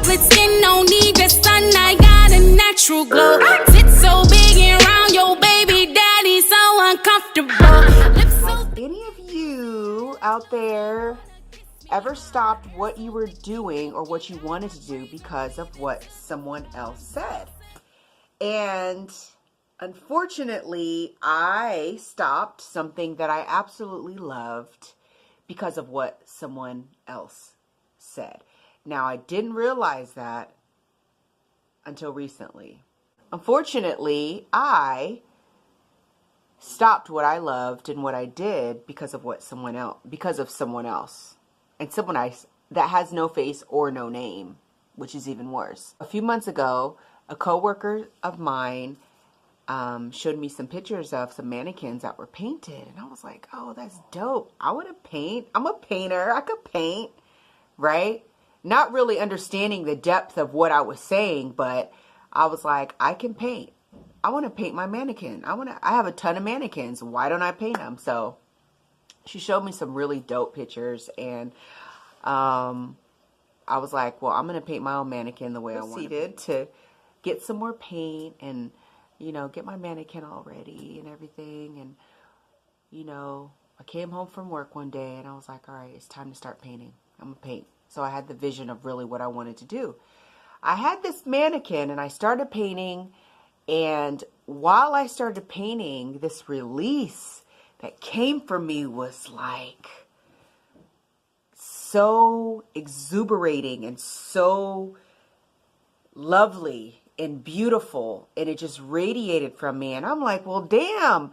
chocolate skin, no need the sun. I got a natural glow. Tits so big and round, your baby daddy so uncomfortable. Lips so Any of you out there ever stopped what you were doing or what you wanted to do because of what someone else said? And unfortunately, I stopped something that I absolutely loved because of what someone else said. Now, I didn't realize that until recently. Unfortunately, I stopped what I loved and what I did because of someone else. And someone else that has no face or no name, which is even worse. A few months ago, a coworker of mine showed me some pictures of some mannequins that were painted. And I was like, oh, that's dope. I want to paint. I'm a painter. I could paint, right? Not really understanding the depth of what I was saying, but I was like, I can paint. I want to paint my mannequin. I have a ton of mannequins. Why don't I paint them? So she showed me some really dope pictures, and I was like, well, I'm going to paint my own mannequin the way I wanted to get some more paint and, you know, get my mannequin all ready and everything. And, you know, I came home from work one day and I was like, all right, it's time to start painting. I'm going to paint. So I had the vision of really what I wanted to do. I had this mannequin and I started painting, and while I started painting, this release that came from me was like so exuberating and so lovely and beautiful, and it just radiated from me. And I'm like, well, damn,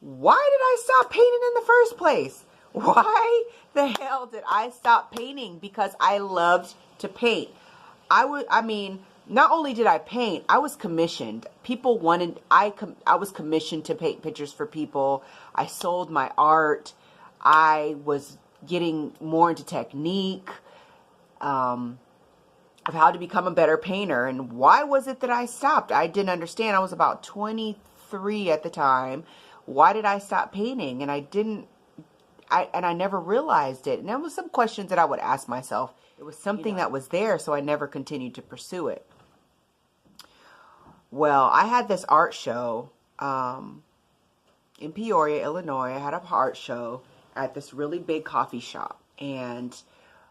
why did I stop painting in the first place? Why the hell did I stop painting? Because I loved to paint. I mean, not only did I paint, I was commissioned. People wanted, I was commissioned to paint pictures for people. I sold my art. I was getting more into technique, of how to become a better painter. And why was it that I stopped? I didn't understand. I was about 23 at the time. Why did I stop painting? And I never realized it. And there was some questions that I would ask myself. It was something that was there, so I never continued to pursue it. Well, I had this art show in Peoria, Illinois. I had an art show at this really big coffee shop. And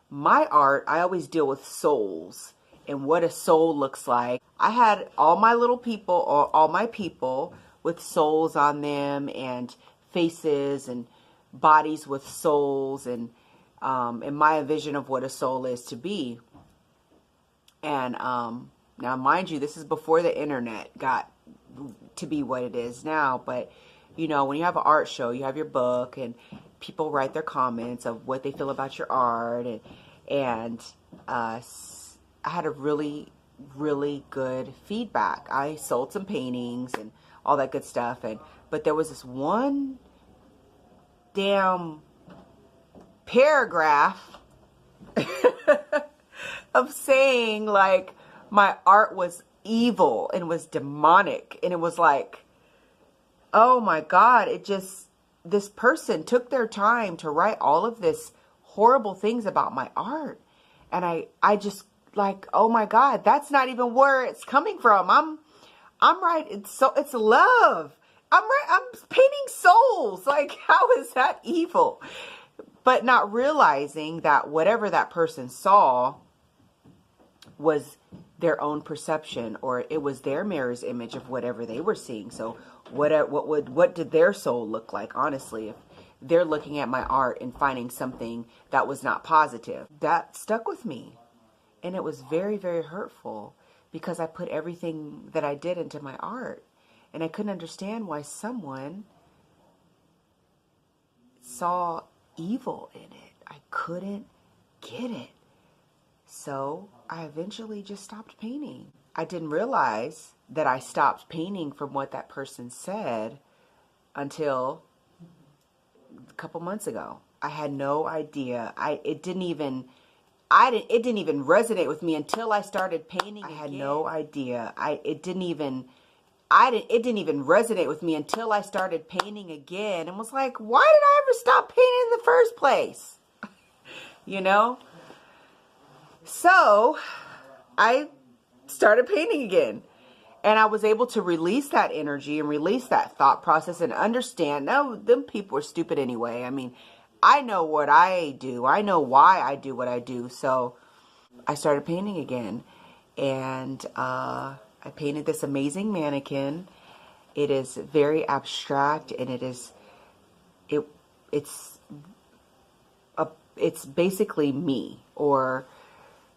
my art, I always deal with souls and what a soul looks like. I had all my little people, or all my people with souls on them, and faces and bodies with souls, and my vision of what a soul is to be. And now, mind you, this is before the internet got to be what it is now. But, you know, when you have an art show, you have your book, and people write their comments of what they feel about your art. And I had a really, really good feedback. I sold some paintings and all that good stuff. But there was this one damn paragraph of saying, like, my art was evil and was demonic. And it was like, oh my God, this person took their time to write all of this horrible things about my art. And I just like, oh my God, that's not even where it's coming from. I'm right. It's love. I'm painting souls. Like, how is that evil? But not realizing that whatever that person saw was their own perception, or it was their mirror's image of whatever they were seeing. So what did their soul look like, honestly, if they're looking at my art and finding something that was not positive? That stuck with me. And it was very, very hurtful, because I put everything that I did into my art. And I couldn't understand why someone saw evil in it. I couldn't get it. So I eventually just stopped painting. I didn't realize that I stopped painting from what that person said until a couple months ago. I had no idea. It didn't even resonate with me until I started painting. I had no idea. It didn't even resonate with me until I started painting again, and was like, why did I ever stop painting in the first place? You know? So I started painting again. And I was able to release that energy and release that thought process and understand, no, them people are stupid anyway. I mean, I know what I do. I know why I do what I do. So I started painting again. And I painted this amazing mannequin. It is very abstract, and it's basically me, or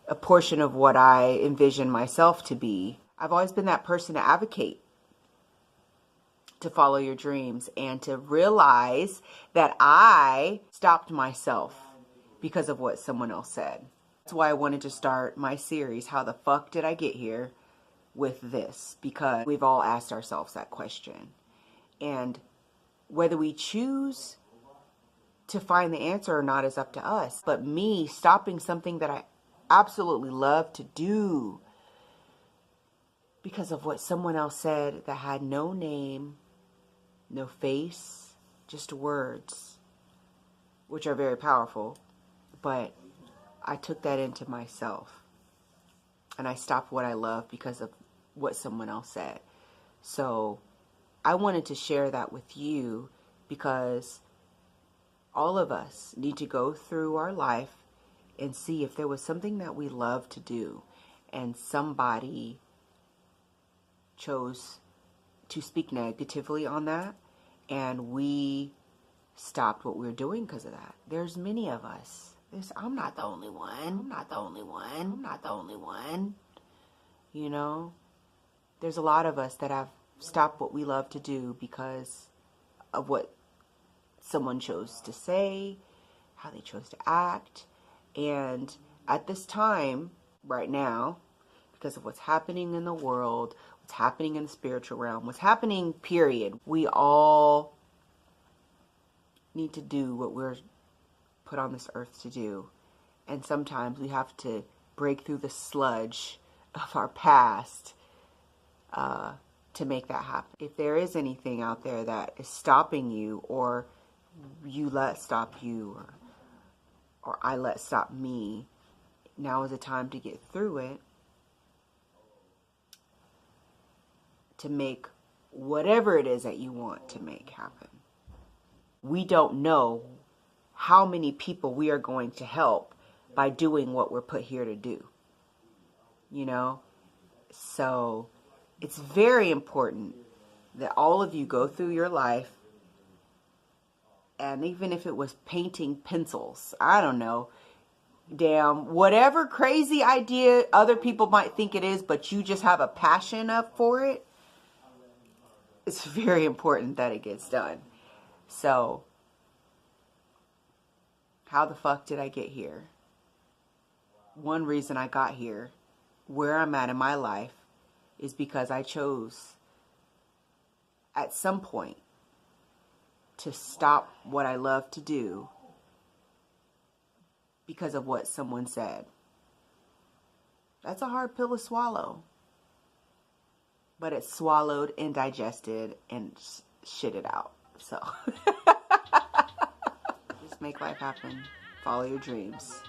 a portion of what I envision myself to be. I've always been that person to advocate to follow your dreams and to realize that I stopped myself because of what someone else said. That's why I wanted to start my series, How the Fuck Did I Get Here, with this, because we've all asked ourselves that question. And whether we choose to find the answer or not is up to us. But me stopping something that I absolutely love to do because of what someone else said that had no name, no face, just words, which are very powerful. But I took that into myself, and I stopped what I love because of what someone else said. So I wanted to share that with you, because all of us need to go through our life and see if there was something that we love to do and somebody chose to speak negatively on that, and we stopped what we were doing because of that. There's many of us. I'm not the only one. I'm not the only one. I'm not the only one. You know, there's a lot of us that have stopped what we love to do because of what someone chose to say, how they chose to act. And at this time, right now, because of what's happening in the world, what's happening in the spiritual realm, what's happening, period, we all need to do what we're put on this earth to do. And sometimes we have to break through the sludge of our past to make that happen. If there is anything out there that is stopping you, or you let stop you, or I let stop me, now is the time to get through it, to make whatever it is that you want to make happen. We don't know how many people we are going to help by doing what we're put here to do. You know? So it's very important that all of you go through your life, and even if it was painting pencils, I don't know, damn, whatever crazy idea other people might think it is, but you just have a passion up for it, it's very important that it gets done. So, how the fuck did I get here? One reason I got here, where I'm at in my life, is because I chose at some point to stop what I love to do because of what someone said. That's a hard pill to swallow. But it's swallowed and digested and shitted out. So, just make life happen. Follow your dreams.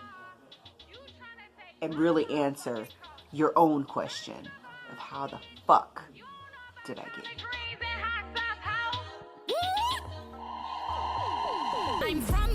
And really answer your own question of how the fuck did I get here? I'm from